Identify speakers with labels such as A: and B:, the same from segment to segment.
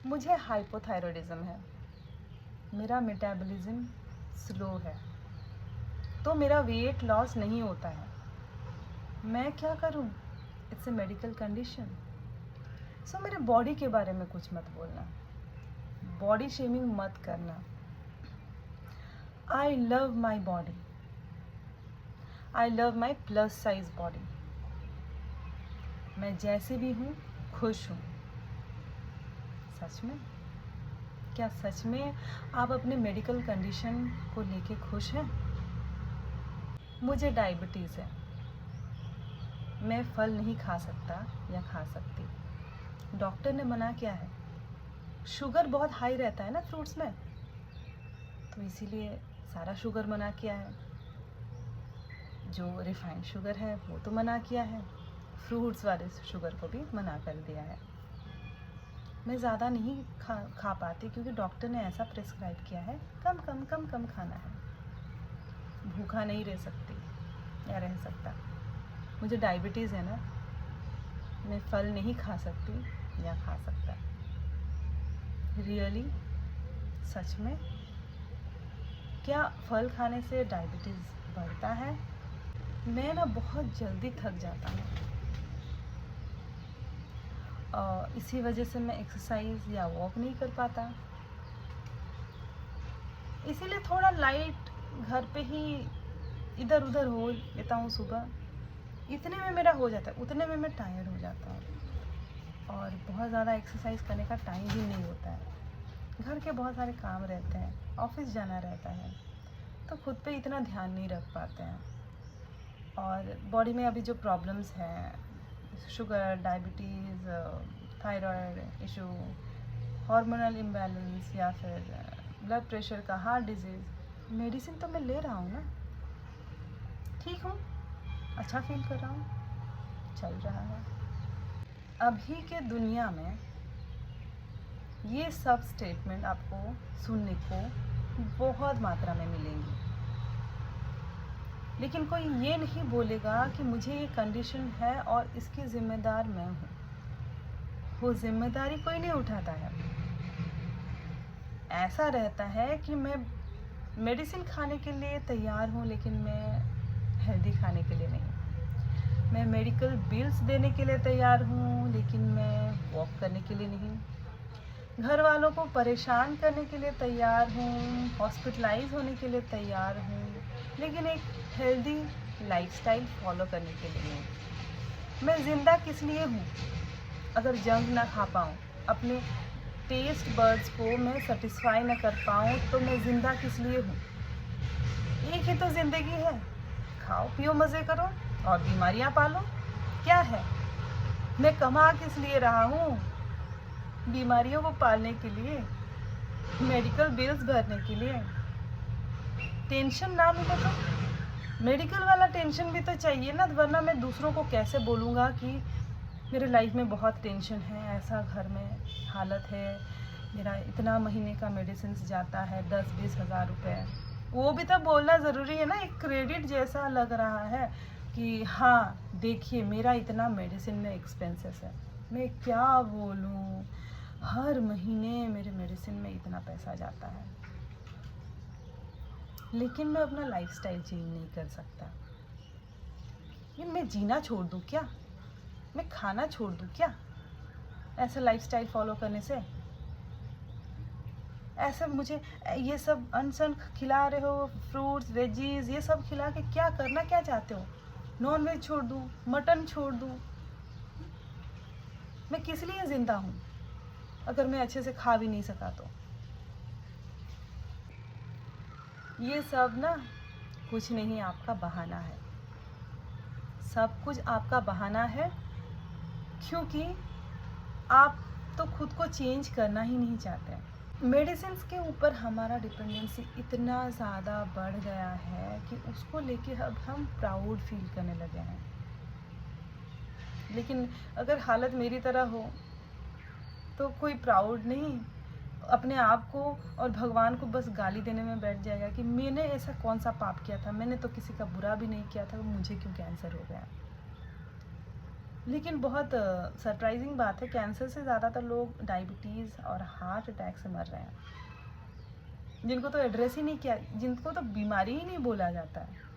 A: मुझे हाइपोथायरॉयडिज्म है। मेरा मेटाबॉलिज्म स्लो है, तो मेरा वेट लॉस नहीं होता है। मैं क्या करूं? It's a medical condition. So मेरे बॉडी के बारे में कुछ मत बोलना, बॉडी शेमिंग मत करना। I love my body, I love my plus size body. मैं जैसे भी हूँ खुश हूँ। सच में? क्या सच में आप अपने मेडिकल कंडीशन को लेके खुश हैं? मुझे डायबिटीज़ है, मैं फल नहीं खा सकता या खा सकती। डॉक्टर ने मना किया है। शुगर बहुत हाई रहता है ना फ्रूट्स में, तो इसीलिए सारा शुगर मना किया है। जो रिफाइंड शुगर है वो तो मना किया है, फ्रूट्स वाले शुगर को भी मना कर दिया है। मैं ज़्यादा नहीं खा पाती क्योंकि डॉक्टर ने ऐसा प्रिस्क्राइब किया है, कम कम कम कम खाना है। भूखा नहीं रह सकती या रह सकता। मुझे डायबिटीज़ है ना, मैं फल नहीं खा सकती या खा सकता। रियली? सच में? क्या फल खाने से डायबिटीज़ बढ़ता है? मैं ना बहुत जल्दी थक जाता हूँ, और इसी वजह से मैं एक्सरसाइज या वॉक नहीं कर पाता। इसीलिए थोड़ा लाइट घर पे ही इधर उधर हो लेता हूँ सुबह, इतने में मेरा हो जाता है, उतने में मैं टायर्ड हो जाता हूँ और बहुत ज़्यादा एक्सरसाइज करने का टाइम भी नहीं होता है। घर के बहुत सारे काम रहते हैं, ऑफिस जाना रहता है, तो खुद पे इतना ध्यान नहीं रख पाते हैं। और बॉडी में अभी जो प्रॉब्लम्स हैं, sugar, diabetes, thyroid issue, hormonal imbalance या फिर ब्लड प्रेशर का, हार्ट डिजीज़, मेडिसिन तो मैं ले रहा हूँ ना, ठीक हूँ, अच्छा फील कर रहा हूँ, चल रहा है। अभी के दुनिया में ये सब स्टेटमेंट आपको सुनने को बहुत मात्रा में मिलेंगी, लेकिन कोई ये नहीं बोलेगा कि मुझे ये कंडीशन है और इसकी ज़िम्मेदार मैं हूँ। वो जिम्मेदारी कोई नहीं उठाता है। ऐसा रहता है कि मैं मेडिसिन खाने के लिए तैयार हूँ, लेकिन मैं हेल्दी खाने के लिए नहीं। मैं मेडिकल बिल्स देने के लिए तैयार हूँ, लेकिन मैं वॉक करने के लिए नहीं। घर वालों को परेशान करने के लिए तैयार हूँ, हॉस्पिटलाइज होने के लिए तैयार हूँ, लेकिन एक हेल्दी लाइफस्टाइल फॉलो करने के लिए नहीं। मैं ज़िंदा किस लिए हूँ? अगर जंक ना खा पाऊँ, अपने टेस्ट बर्ड्स को मैं सेटिस्फाई ना कर पाऊँ, तो मैं ज़िंदा किस लिए हूँ? एक ही तो ज़िंदगी है, खाओ पियो मज़े करो और बीमारियाँ पालो। क्या है? मैं कमा किस लिए रहा हूँ? बीमारियों को पालने के लिए, मेडिकल बिल्स भरने के लिए। टेंशन ना मिले तो मेडिकल वाला टेंशन भी तो चाहिए ना, वरना मैं दूसरों को कैसे बोलूँगा कि मेरे लाइफ में बहुत टेंशन है, ऐसा घर में हालत है, मेरा इतना महीने का मेडिसिन जाता है 10-20 हज़ार रुपये। वो भी तो बोलना ज़रूरी है ना, एक क्रेडिट जैसा लग रहा है कि हाँ देखिए मेरा इतना मेडिसिन में एक्सपेंसेस है। मैं क्या बोलूँ, हर महीने मेरे मेडिसिन में इतना पैसा जाता है, लेकिन मैं अपना लाइफस्टाइल चेंज नहीं कर सकता। ये मैं जीना छोड़ दूँ क्या? मैं खाना छोड़ दूँ क्या ऐसा लाइफस्टाइल फॉलो करने से? ऐसा मुझे ये सब अनसन खिला रहे हो, फ्रूट्स वेजीज ये सब खिला के क्या करना क्या चाहते हो? नॉन वेज छोड़ दूँ, मटन छोड़ दूँ? मैं किस लिए ज़िंदा हूँ अगर मैं अच्छे से खा भी नहीं सका तो? ये सब ना कुछ नहीं, आपका बहाना है। सब कुछ आपका बहाना है, क्योंकि आप तो खुद को चेंज करना ही नहीं चाहते। मेडिसिन के ऊपर हमारा डिपेंडेंसी इतना ज़्यादा बढ़ गया है कि उसको लेके अब हम प्राउड फील करने लगे हैं। लेकिन अगर हालत मेरी तरह हो तो कोई प्राउड नहीं, अपने आप को और भगवान को बस गाली देने में बैठ जाएगा कि मैंने ऐसा कौन सा पाप किया था, मैंने तो किसी का बुरा भी नहीं किया था, मुझे क्यों कैंसर हो गया। लेकिन बहुत सरप्राइजिंग बात है, कैंसर से ज़्यादातर लोग डायबिटीज़ और हार्ट अटैक से मर रहे हैं, जिनको तो एड्रेस ही नहीं किया, जिनको तो बीमारी ही नहीं बोला जाता है,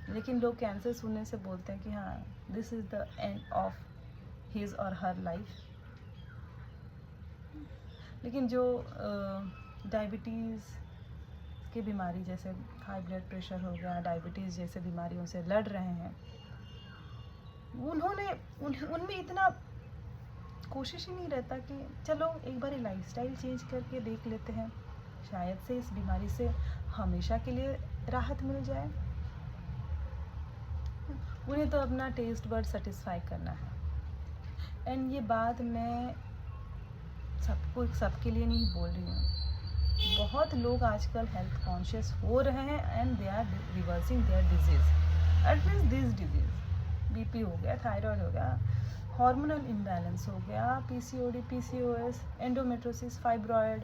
A: लेकिन लोग कैंसर सुनने से बोलते हैं कि हाँ, this is the end of his और हर लाइफ। लेकिन जो डायबिटीज़ की बीमारी, जैसे हाई ब्लड प्रेशर हो गया, डायबिटीज़ जैसे बीमारियों से लड़ रहे हैं, उनमें इतना कोशिश ही नहीं रहता कि चलो एक बार लाइफस्टाइल चेंज करके देख लेते हैं, शायद से इस बीमारी से हमेशा के लिए राहत मिल जाए। उन्हें तो अपना टेस्ट बर्ड सेटिस्फाई करना है। एंड ये बात मैं सबके लिए नहीं बोल रही हूँ, बहुत लोग आजकल हेल्थ कॉन्शियस हो रहे हैं and they are reversing their disease, at least this disease, BP हो गया, थायराइड हो गया, हार्मोनल इम्बैलेंस हो गया, PCOD, PCOS, endometriosis, fibroid,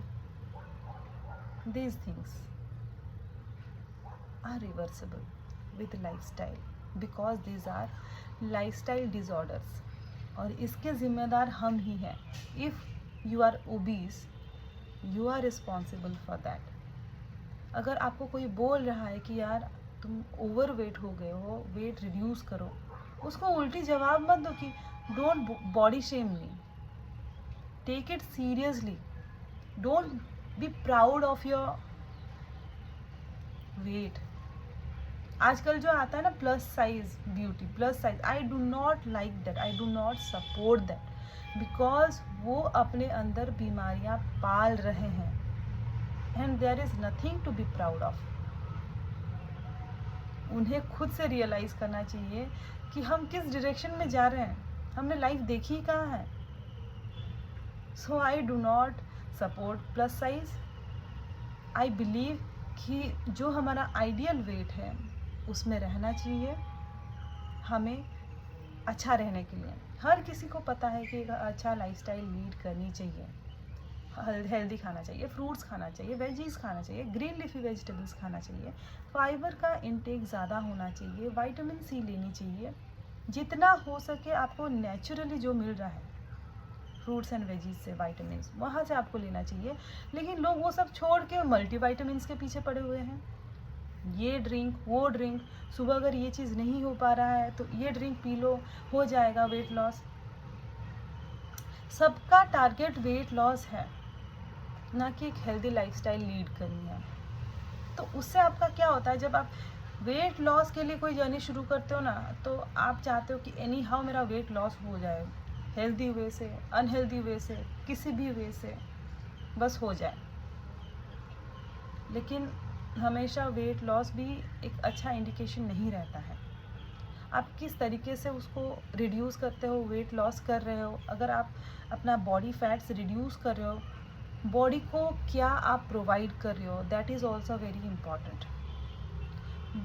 A: these things are reversible with lifestyle because these are lifestyle disorders, और इसके ज़िम्मेदार हम ही हैं। If you are obese, you are responsible for that। अगर आपको कोई बोल रहा है कि यार तुम ओवरवेट हो गए हो, वेट रिड्यूस करो, उसको उल्टी जवाब मत दो कि don't body shame me, take it seriously, don't be proud of your weight. आजकल जो आता है ना plus size beauty, plus size, I do not like that, I do not support that, because वो अपने अंदर बीमारियां पाल रहे हैं and there is nothing to be proud of. उन्हें खुद से रियलाइज करना चाहिए कि हम किस डायरेक्शन में जा रहे हैं, हमने लाइफ देखी ही कहाँ है। So I do not support plus size. I believe कि जो हमारा आइडियल वेट है उसमें रहना चाहिए हमें अच्छा रहने के लिए। हर किसी को पता है कि एक अच्छा लाइफस्टाइल लीड करनी चाहिए, हेल्दी खाना चाहिए, फ्रूट्स खाना चाहिए, वेजीज खाना चाहिए, ग्रीन लीफी वेजिटेबल्स खाना चाहिए, फाइबर का इंटेक ज़्यादा होना चाहिए, विटामिन सी लेनी चाहिए, जितना हो सके आपको नेचुरली जो मिल रहा है फ्रूट्स एंड वेजीज से, विटामिन वहाँ से आपको लेना चाहिए। लेकिन लोग वो सब छोड़ के मल्टीविटामिन्स के पीछे पड़े हुए हैं, ये ड्रिंक वो ड्रिंक, सुबह अगर ये चीज़ नहीं हो पा रहा है तो ये ड्रिंक पी लो, हो जाएगा वेट लॉस। सबका टारगेट वेट लॉस है, ना कि एक हेल्दी लाइफस्टाइल लीड करनी है। तो उससे आपका क्या होता है, जब आप वेट लॉस के लिए कोई जर्नी शुरू करते हो ना, तो आप चाहते हो कि एनी हाउ मेरा वेट लॉस हो जाए, हेल्दी वे से, अनहेल्दी वे से, किसी भी वे से बस हो जाए। लेकिन हमेशा वेट लॉस भी एक अच्छा इंडिकेशन नहीं रहता है। आप किस तरीके से उसको रिड्यूस करते हो, वेट लॉस कर रहे हो, अगर आप अपना बॉडी फैट्स रिड्यूस कर रहे हो, बॉडी को क्या आप प्रोवाइड कर रहे हो, that is also very important.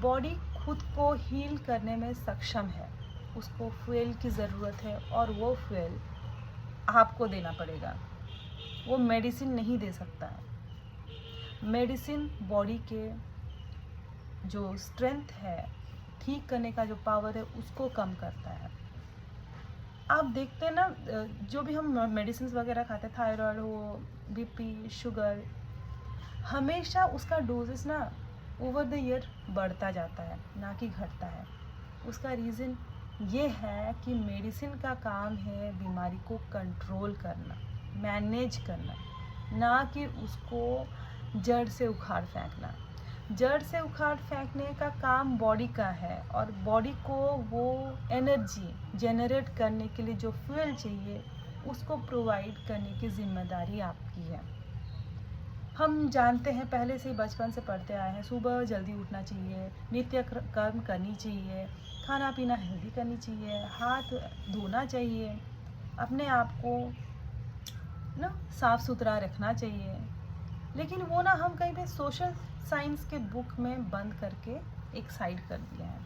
A: Body खुद को हील करने में सक्षम है, उसको फ्यूल की ज़रूरत है और वो फ्यूल आपको देना पड़ेगा, वो मेडिसिन नहीं दे सकता है। मेडिसिन बॉडी के जो स्ट्रेंथ है, ठीक करने का जो पावर है, उसको कम करता है। आप देखते हैं ना, जो भी हम मेडिसिन वगैरह खाते हैं, थायराइड हो, बीपी, शुगर, हमेशा उसका डोजेस ना ओवर द ईयर बढ़ता जाता है, ना कि घटता है। उसका रीज़न ये है कि मेडिसिन का काम है बीमारी को कंट्रोल करना, मैनेज करना, ना कि उसको जड़ से उखाड़ फेंकना। जड़ से उखाड़ फेंकने का काम बॉडी का है, और बॉडी को वो एनर्जी जनरेट करने के लिए जो फ्यूल चाहिए उसको प्रोवाइड करने की जिम्मेदारी आपकी है। हम जानते हैं, पहले से ही बचपन से पढ़ते आए हैं, सुबह जल्दी उठना चाहिए, नित्य कर्म करनी चाहिए, खाना पीना हेल्दी करनी चाहिए, हाथ धोना चाहिए, अपने आप को ना साफ़ सुथरा रखना चाहिए। लेकिन वो ना हम कहीं पे सोशल साइंस के बुक में बंद करके एक साइड कर दिया है।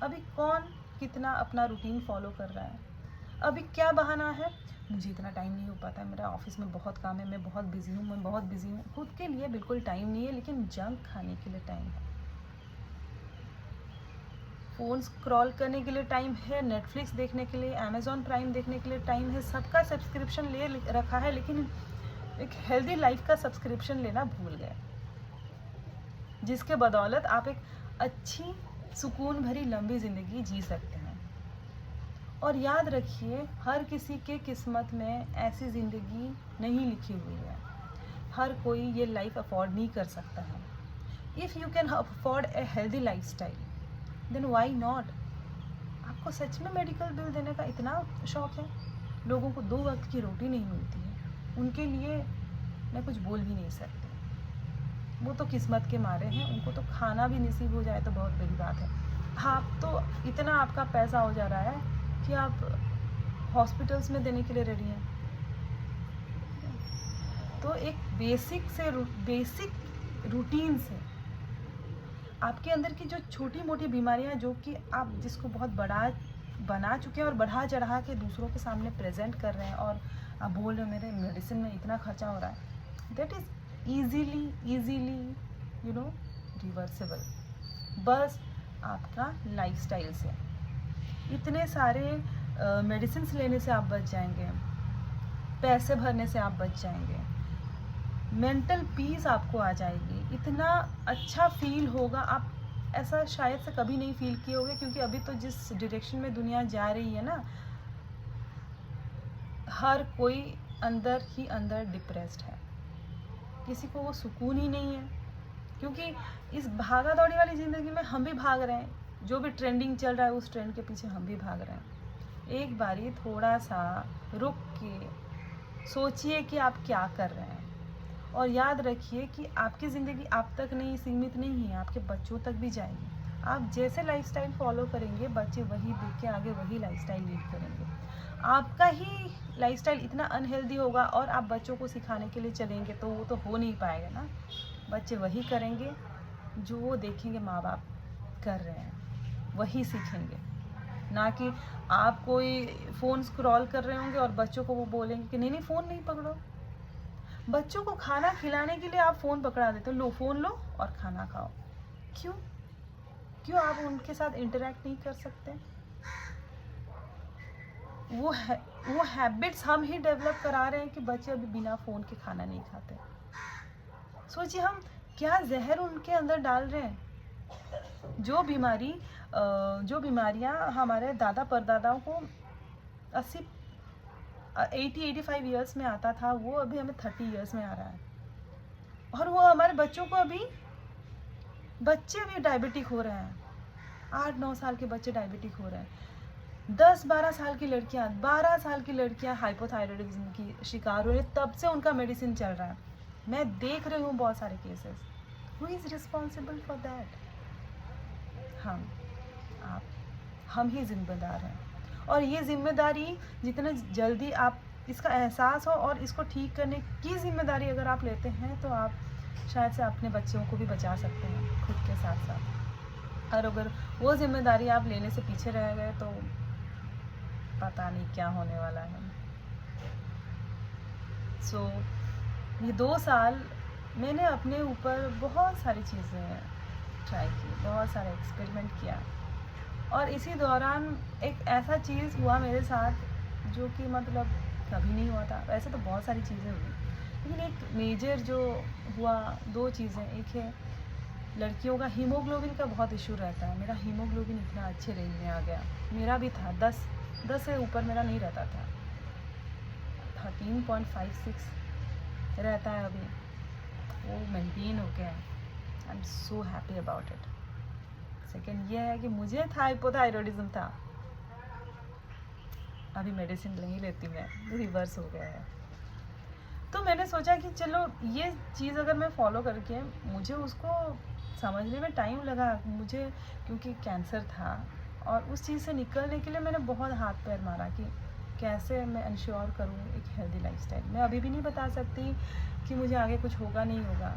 A: अभी कौन कितना अपना रूटीन फॉलो कर रहा है? अभी क्या बहाना है, मुझे इतना टाइम नहीं हो पाता है, मेरा ऑफिस में बहुत काम है, मैं बहुत बिजी हूँ। खुद के लिए बिल्कुल टाइम नहीं है, लेकिन जंक खाने के लिए टाइम है। फ़ोन स्क्रॉल करने के लिए टाइम है, नेटफ्लिक्स देखने के लिए, अमेज़ॉन प्राइम देखने के लिए टाइम है, सबका सब्सक्रिप्शन ले रखा है, लेकिन एक हेल्दी लाइफ का सब्सक्रिप्शन लेना भूल गए, जिसके बदौलत आप एक अच्छी सुकून भरी लंबी ज़िंदगी जी सकते हैं। और याद रखिए, हर किसी के किस्मत में ऐसी ज़िंदगी नहीं लिखी हुई है, हर कोई ये लाइफ अफोर्ड नहीं कर सकता है। If you can afford a healthy lifestyle, then why not. आपको सच में मेडिकल बिल देने का इतना शौक है? लोगों को 2 वक्त की रोटी नहीं मिलती है, उनके लिए मैं कुछ बोल भी नहीं सकती। वो तो किस्मत के मारे हैं, उनको तो खाना भी नसीब हो जाए तो बहुत बड़ी बात है। आप तो इतना आपका पैसा हो जा रहा है कि आप हॉस्पिटल्स में देने के लिए रेडी हैं। तो एक बेसिक रूटीन से आपके अंदर की जो छोटी मोटी बीमारियां, जो कि आप जिसको बहुत बड़ा बना चुके हैं और बढ़ा चढ़ा के दूसरों के सामने प्रेजेंट कर रहे हैं, और आप बोल रहे हो मेरे मेडिसिन में इतना खर्चा हो रहा है, दैट इज़ ईजीली रिवर्सेबल। बस आपका लाइफस्टाइल से, इतने सारे मेडिसिन लेने से आप बच जाएंगे, पैसे भरने से आप बच जाएंगे, मेंटल पीस आपको आ जाएगी, इतना अच्छा फील होगा। आप ऐसा शायद से कभी नहीं फील किए होंगे, क्योंकि अभी तो जिस डायरेक्शन में दुनिया जा रही है ना, हर कोई अंदर ही अंदर डिप्रेस्ड है, किसी को वो सुकून ही नहीं है, क्योंकि इस भागा दौड़ी वाली ज़िंदगी में हम भी भाग रहे हैं, जो भी ट्रेंडिंग चल रहा है उस ट्रेंड के पीछे हम भी भाग रहे हैं। एक बारी थोड़ा सा रुक के सोचिए कि आप क्या कर रहे हैं, और याद रखिए कि आपकी ज़िंदगी आप तक नहीं सीमित नहीं है, आपके बच्चों तक भी जाएगी। आप जैसे लाइफस्टाइल फॉलो करेंगे, बच्चे वही देख के आगे वही लाइफस्टाइल लीड करेंगे। आपका ही लाइफस्टाइल इतना अनहेल्दी होगा और आप बच्चों को सिखाने के लिए चलेंगे तो वो तो हो नहीं पाएगा ना। बच्चे वही करेंगे जो वो देखेंगे माँ बाप कर रहे हैं, वही सीखेंगे, ना कि आप कोई फ़ोन स्क्रॉल कर रहे होंगे और बच्चों को वो बोलेंगे कि नहीं फ़ोन नहीं पकड़ो। बच्चों को खाना खिलाने के लिए आप फ़ोन पकड़ा देते हो, लो फ़ोन लो और खाना खाओ। क्यों आप उनके साथ इंटरेक्ट नहीं कर सकते? वो हैबिट्स हम ही डेवलप करा रहे हैं कि बच्चे अभी बिना फ़ोन के खाना नहीं खाते। सोचिए हम क्या जहर उनके अंदर डाल रहे हैं। जो बीमारियां हमारे दादा परदादाओं को 80-85 ईयर्स में आता था, वो अभी हमें 30 ईयर्स में आ रहा है। और वो हमारे बच्चों को बच्चे भी डायबिटिक हो रहे हैं, 8-9 साल के बच्चे डायबिटिक हो रहे हैं, 10-12 साल की लड़कियां, 12 साल की लड़कियां हाइपोथायरॉयडिज्म की शिकार हो रही, तब से उनका मेडिसिन चल रहा है। मैं देख रही हूँ बहुत सारे cases. Who is responsible for that? हम ही जिम्मेदार हैं। और ये जिम्मेदारी जितना जल्दी आप इसका एहसास हो और इसको ठीक करने की जिम्मेदारी अगर आप लेते हैं, तो आप शायद से अपने बच्चों को भी बचा सकते हैं खुद के साथ साथ। और अगर वो जिम्मेदारी आप लेने से पीछे रह गए तो पता नहीं क्या होने वाला है। ये 2 साल मैंने अपने ऊपर बहुत सारी चीज़ें ट्राई की, बहुत सारा एक्सपेरिमेंट किया, और इसी दौरान एक ऐसा चीज़ हुआ मेरे साथ जो कि मतलब कभी नहीं हुआ था। वैसे तो बहुत सारी चीज़ें हुई, लेकिन एक मेजर जो हुआ, 2 चीज़ें। एक है लड़कियों का हीमोग्लोबिन का बहुत इशू रहता है। मेरा हीमोग्लोबिन इतना अच्छे रेंज में आ गया, मेरा भी था 10 से ऊपर मेरा नहीं रहता था, 13.56 रहता है अभी, वो मेंटेन हो गया है। I am so happy about it. Second ये है कि मुझे हाइपोथायरॉयडिज्म था, अभी मेडिसिन नहीं लेती मैं, रिवर्स हो गया है। तो मैंने सोचा कि चलो ये चीज़ अगर मैं फॉलो करके, मुझे उसको समझने में टाइम लगा मुझे, क्योंकि कैंसर था, और उस चीज़ से निकलने के लिए मैंने बहुत हाथ पैर मारा कि कैसे मैं इंश्योर करूँ एक हेल्दी लाइफस्टाइल। मैं अभी भी नहीं बता सकती कि मुझे आगे कुछ होगा नहीं होगा,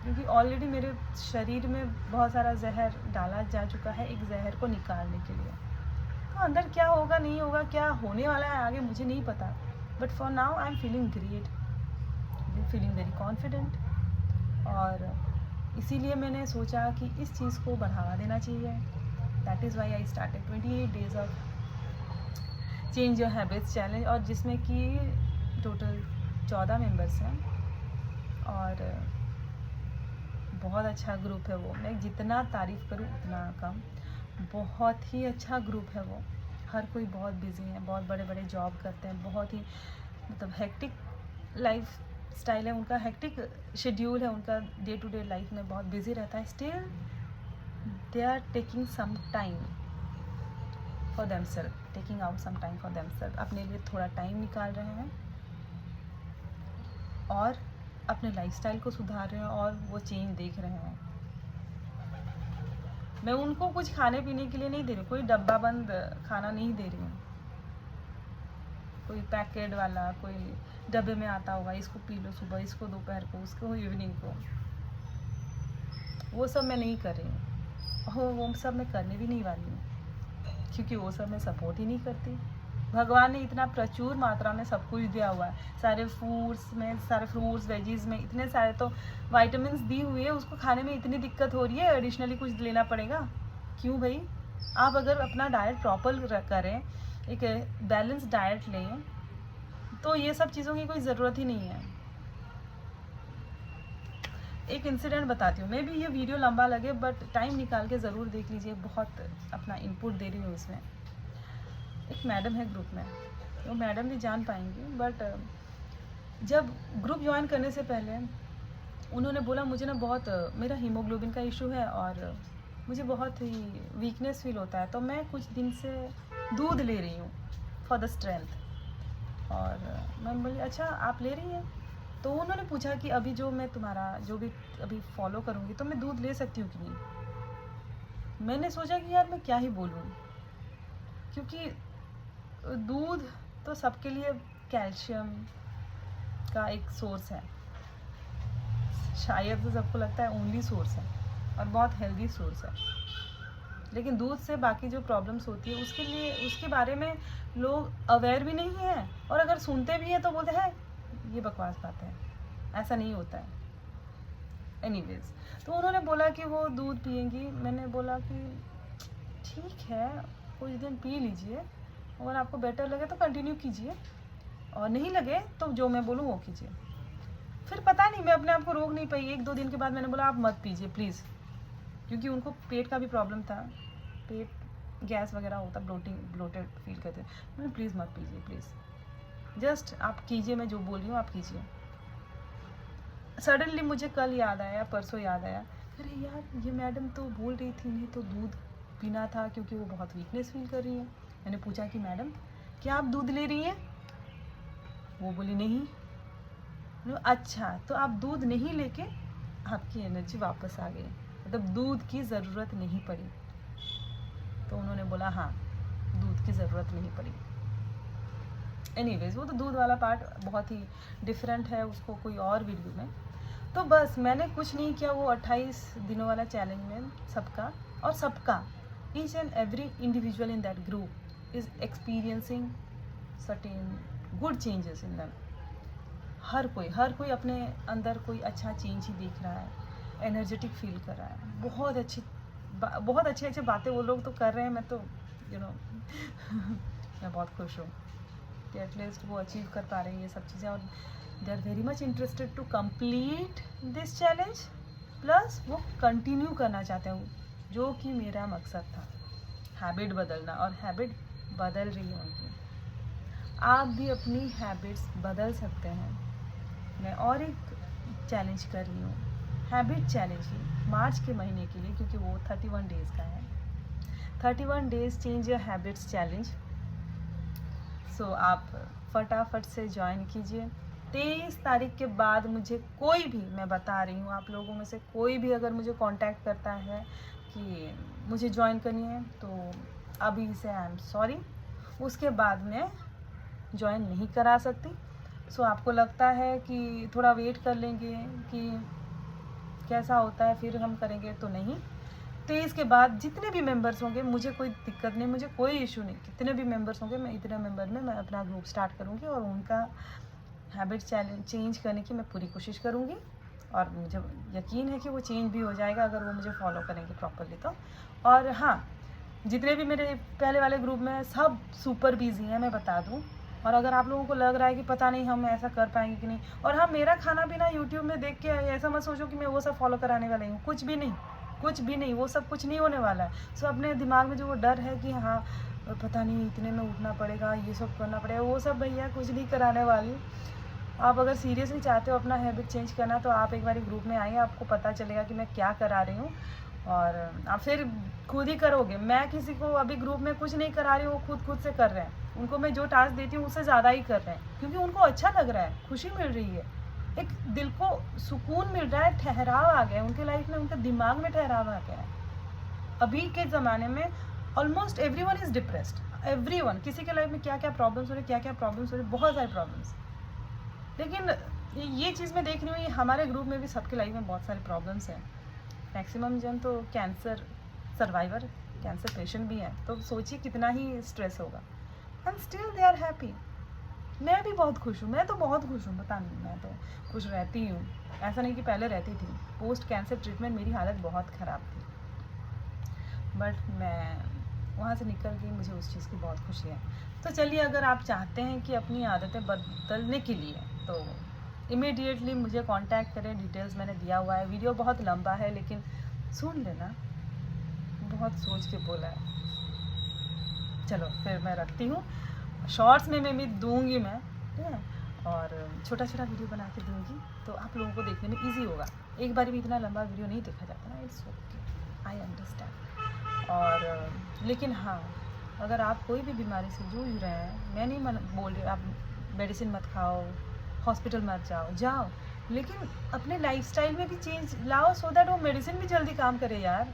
A: क्योंकि ऑलरेडी मेरे शरीर में बहुत सारा जहर डाला जा चुका है एक जहर को निकालने के लिए। तो अंदर क्या होगा नहीं होगा, क्या होने वाला है आगे, मुझे नहीं पता। But for now I am feeling great, feeling very confident. और इसीलिए मैंने सोचा कि इस चीज़ को बढ़ावा देना चाहिए, that is why I started 28 days of change your habits challenge, और जिसमें कि टोटल 14 मेंबर्स हैं और बहुत अच्छा ग्रुप है वो। मैं जितना तारीफ़ करूँ उतना कम। बहुत ही अच्छा ग्रुप है वो। हर कोई बहुत बिजी है, बहुत बड़े बड़े जॉब करते हैं, बहुत ही मतलब हेक्टिक लाइफ स्टाइल है उनका, हेक्टिक शेड्यूल है उनका, डे टू डे लाइफ में बहुत बिजी रहता है। Still they are taking some time for themselves, taking out some time for themselves, अपने लिए थोड़ा टाइम निकाल रहे हैं और अपने लाइफस्टाइल को सुधार रहे हैं और वो चेंज देख रहे हैं। मैं उनको कुछ खाने पीने के लिए नहीं दे रही, कोई डब्बा बंद खाना नहीं दे रही हूँ, कोई पैकेट वाला, कोई डब्बे में आता होगा, इसको पी लो सुबह, इसको दोपहर को, उसको इवनिंग को, वो सब मैं नहीं कर रही हूँ। वो सब मैं करने भी नहीं वाली हूँ, क्योंकि वो सब मैं सपोर्ट ही नहीं करती। भगवान ने इतना प्रचुर मात्रा में सब कुछ दिया हुआ है, सारे फूड्स में, सारे फ्रूट्स वेजीज में इतने सारे तो वाइटामिन दी हुई है, उसको खाने में इतनी दिक्कत हो रही है, एडिशनली कुछ लेना पड़ेगा क्यों भाई? आप अगर अपना डाइट प्रॉपर करें, एक बैलेंस डाइट लें, तो ये सब चीज़ों की कोई ज़रूरत ही नहीं है। एक इंसिडेंट बताती हूँ, मे भी ये वीडियो लंबा लगे बट टाइम निकाल के ज़रूर देख लीजिए, बहुत अपना इनपुट दे रही हूँ इसमें। एक मैडम है ग्रुप में, वो मैडम भी जान पाएंगी, बट जब ग्रुप ज्वाइन करने से पहले उन्होंने बोला मुझे ना बहुत मेरा हीमोग्लोबिन का इशू है और मुझे बहुत ही वीकनेस फील होता है, तो मैं कुछ दिन से दूध ले रही हूँ फॉर द स्ट्रेंथ। और मैं बोली अच्छा आप ले रही हैं? तो उन्होंने पूछा कि अभी जो मैं तुम्हारा जो भी अभी फॉलो करूँगी तो मैं दूध ले सकती हूँ कि नहीं। मैंने सोचा कि यार मैं क्या ही बोलूँ, क्योंकि दूध तो सबके लिए कैल्शियम का एक सोर्स है, शायद तो सबको लगता है ओनली सोर्स है और बहुत हेल्दी सोर्स है, लेकिन दूध से बाकी जो प्रॉब्लम्स होती है उसके लिए, उसके बारे में लोग अवेयर भी नहीं है, और अगर सुनते भी हैं तो बोलते हैं ये बकवास बात है, ऐसा नहीं होता है। एनीवेज, तो उन्होंने बोला कि वो दूध पिएंगी। मैंने बोला कि ठीक है कुछ दिन पी लीजिए, अगर आपको बेटर लगे तो कंटिन्यू कीजिए, और नहीं लगे तो जो मैं बोलूँ वो कीजिए। फिर पता नहीं मैं अपने आप को रोक नहीं पाई, 1-2 दिन के बाद मैंने बोला आप मत पीजिए प्लीज़, क्योंकि उनको पेट का भी प्रॉब्लम था, पेट गैस वगैरह होता, ब्लोटेड फील करते। मैंने प्लीज़ मत पीजिए प्लीज़, जस्ट आप कीजिए, मैं जो बोल रही हूँ आप कीजिए। सडनली मुझे कल याद आया, परसों याद आया, अरे यार ये मैडम तो बोल रही थी नहीं तो दूध पीना था क्योंकि वो बहुत वीकनेस फील कर रही है। मैंने पूछा कि मैडम क्या आप दूध ले रही हैं? वो बोली नहीं। अच्छा तो आप दूध नहीं लेके आपकी एनर्जी वापस आ गई, मतलब दूध की ज़रूरत नहीं पड़ी। तो उन्होंने बोला हाँ दूध की ज़रूरत नहीं पड़ी। एनीवेज, वो तो दूध वाला पार्ट बहुत ही डिफरेंट है, उसको कोई और वीडियो में। तो बस मैंने कुछ नहीं किया, वो 28 दिनों वाला चैलेंज में सबका each and every individual in that group is experiencing certain good changes in them. हर कोई अपने अंदर कोई अच्छा चेंज ही देख रहा है, एनर्जेटिक फील कर रहा है, बहुत अच्छी बातें वो लोग तो कर रहे हैं। मैं तो मैं बहुत खुश हूँ कि एटलीस्ट वो अचीव कर पा रहे हैं ये सब चीज़ें, और they are very much interested to complete this challenge, plus वो कंटिन्यू करना चाहते हैं, जो कि मेरा मकसद था, हैबिट बदलना, और हैबिट बदल रही है उनकी। आप भी अपनी हैबिट्स बदल सकते हैं। मैं और एक चैलेंज कर रही हूँ, हैबिट चैलेंज ही, मार्च के महीने के लिए, क्योंकि वो 31 डेज़ का है। 31 days change your habits challenge. So आप फटाफट से ज्वाइन कीजिए। 23 तारीख के बाद मुझे कोई भी, मैं बता रही हूँ आप लोगों में से कोई भी अगर मुझे कांटेक्ट करता है कि मुझे ज्वाइन करनी है, तो अभी से आई एम सॉरी, उसके बाद मैं ज्वाइन नहीं करा सकती। सो आपको लगता है कि थोड़ा वेट कर लेंगे कि कैसा होता है फिर हम करेंगे, तो नहीं। 23 के बाद जितने भी मेंबर्स होंगे मुझे कोई दिक्कत नहीं, मुझे कोई इशू नहीं, कितने भी मेंबर्स होंगे मैं इतने मेंबर में मैं अपना ग्रुप स्टार्ट करूँगी और उनका हैबिट चेंज करने की मैं पूरी कोशिश करूँगी, और मुझे यकीन है कि वो चेंज भी हो जाएगा अगर वो मुझे फॉलो करेंगे प्रॉपरली तो। और हाँ, जितने भी मेरे पहले वाले ग्रुप में सब सुपर बिजी हैं, मैं बता दूं। और अगर आप लोगों को लग रहा है कि पता नहीं हम ऐसा कर पाएंगे कि नहीं, और हाँ, मेरा खाना पीना यूट्यूब में देख के ऐसा मत सोचो कि मैं वो सब फॉलो कराने वाली हूँ, कुछ भी नहीं, कुछ भी नहीं, वो सब कुछ नहीं होने वाला है। सो अपने दिमाग में जो वो डर है कि हाँ पता नहीं इतने में उठना पड़ेगा, ये सब करना पड़ेगा, वो सब भैया कुछ नहीं कराने वाली। आप अगर सीरियसली चाहते हो अपना हैबिट चेंज करना तो आप एक बार ग्रुप में आइए, आपको पता चलेगा कि मैं क्या करा रही हूँ, और आप फिर खुद ही करोगे। मैं किसी को अभी ग्रुप में कुछ नहीं करा रही हूँ, वो खुद से कर रहे हैं। उनको मैं जो टास्क देती हूँ उससे ज़्यादा ही कर रहे हैं, क्योंकि उनको अच्छा लग रहा है, खुशी मिल रही है, एक दिल को सुकून मिल रहा है, ठहराव आ गया है उनके लाइफ में, उनके दिमाग में ठहराव आ गया है। अभी के ज़माने में almost everyone is depressed, everyone, किसी के लाइफ में क्या क्या प्रॉब्लम्स हो रही, क्या क्या प्रॉब्लम्स हो रही, बहुत सारी प्रॉब्लम्स। लेकिन ये चीज़ मैं देख रही हूँ, ये हमारे ग्रुप में भी सबके लाइफ में बहुत सारी प्रॉब्लम्स हैं। मैक्सिमम जन तो कैंसर सर्वाइवर, कैंसर पेशेंट भी हैं, तो सोचिए कितना ही स्ट्रेस होगा, and still they are happy. मैं भी बहुत खुश हूँ, मैं तो बहुत खुश हूँ, पता नहीं, मैं तो खुश रहती हूँ। ऐसा नहीं कि पहले रहती थी, पोस्ट कैंसर ट्रीटमेंट मेरी हालत बहुत ख़राब थी, बट मैं वहाँ से निकल गई, मुझे उस चीज़ की बहुत खुशी है। तो चलिए, अगर आप चाहते हैं कि अपनी आदतें बदलने के लिए तो इमीडिएटली मुझे कांटेक्ट करें, डिटेल्स मैंने दिया हुआ है। वीडियो बहुत लंबा है लेकिन सुन लेना, बहुत सोच के बोला है। चलो फिर मैं रखती हूँ, शॉर्ट्स में मैं भी दूँगी मैं, ठीक है, और छोटा छोटा वीडियो बना के दूँगी, तो आप लोगों को देखने में ईजी होगा। एक बार भी इतना लंबा वीडियो नहीं देखा जाता ना, इट्स ओके, आई अंडरस्टैंड। और लेकिन हाँ, अगर आप कोई भी बीमारी से जूझ रहे हैं, मैं नहीं बोल रही आप मेडिसिन मत खाओ, हॉस्पिटल मत जाओ, लेकिन अपने लाइफस्टाइल में भी चेंज लाओ, सो दैट वो मेडिसिन भी जल्दी काम करे यार,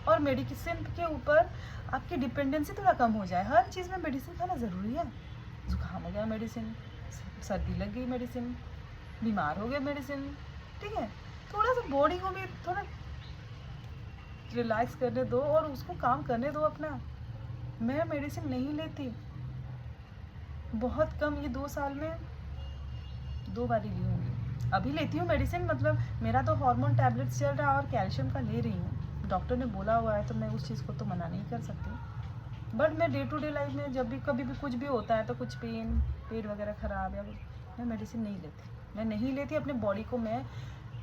A: और मेडिसिन के ऊपर आपकी डिपेंडेंसी थोड़ा कम हो जाए। हर चीज़ में मेडिसिन खाना ज़रूरी है, जुकाम हो गया मेडिसिन, सर्दी लग गई मेडिसिन, बीमार हो गए मेडिसिन, ठीक है, थोड़ा सा बॉडी को भी थोड़ा रिलैक्स करने दो और उसको काम करने दो अपना। मैं मेडिसिन नहीं लेती, बहुत कम, ये 2 साल में 2 बार ही ली होंगी। अभी लेती हूँ मेडिसिन, मतलब मेरा तो हार्मोन टैबलेट्स चल रहा है और कैल्शियम का ले रही हूँ, डॉक्टर ने बोला हुआ है, तो मैं उस चीज़ को तो मना नहीं कर सकती। बट मैं डे टू डे लाइफ में जब भी कभी भी कुछ भी होता है, तो कुछ पेट वगैरह ख़राब या कुछ, मैं मेडिसिन नहीं लेती, मैं नहीं लेती। अपने बॉडी को मैं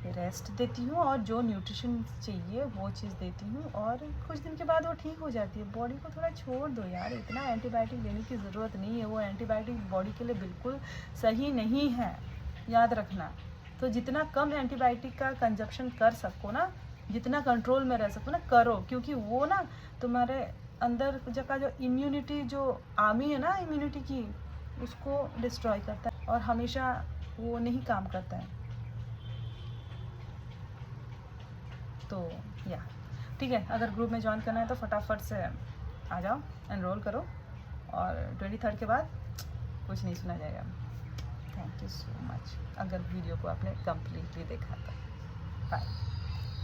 A: रेस्ट देती हूँ और जो न्यूट्रिशन चाहिए वो चीज़ देती हूँ, और कुछ दिन के बाद वो ठीक हो जाती है। बॉडी को थोड़ा छोड़ दो यार, इतना एंटीबायोटिक लेने की ज़रूरत नहीं है, वो एंटीबायोटिक बॉडी के लिए बिल्कुल सही नहीं है, याद रखना। तो जितना कम एंटीबायोटिक का कंजप्शन कर सको ना, जितना कंट्रोल में रह सको ना, करो, क्योंकि वो ना तुम्हारे अंदर का जो इम्यूनिटी, जो आर्मी है ना इम्यूनिटी की, उसको डिस्ट्रॉय करता है, और हमेशा वो नहीं काम करता है। तो या ठीक है, अगर ग्रुप में ज्वाइन करना है तो फटाफट से आ जाओ, एनरोल करो, और 23 के बाद कुछ नहीं सुना जाएगा। थैंक यू सो मच, अगर वीडियो को आपने कम्प्लीटली देखा तो। बाय।